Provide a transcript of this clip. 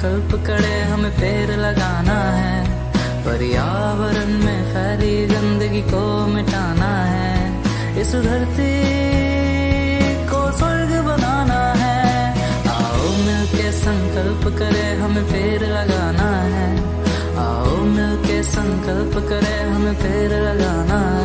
संकल्प करे हमें पेड़ लगाना है, पर्यावरण में फैली गंदगी को मिटाना है, इस धरती को स्वर्ग बनाना है। आओ मिलके संकल्प करे हमें पेड़ लगाना है, आओ मिलके संकल्प करे हमें पेड़ लगाना है।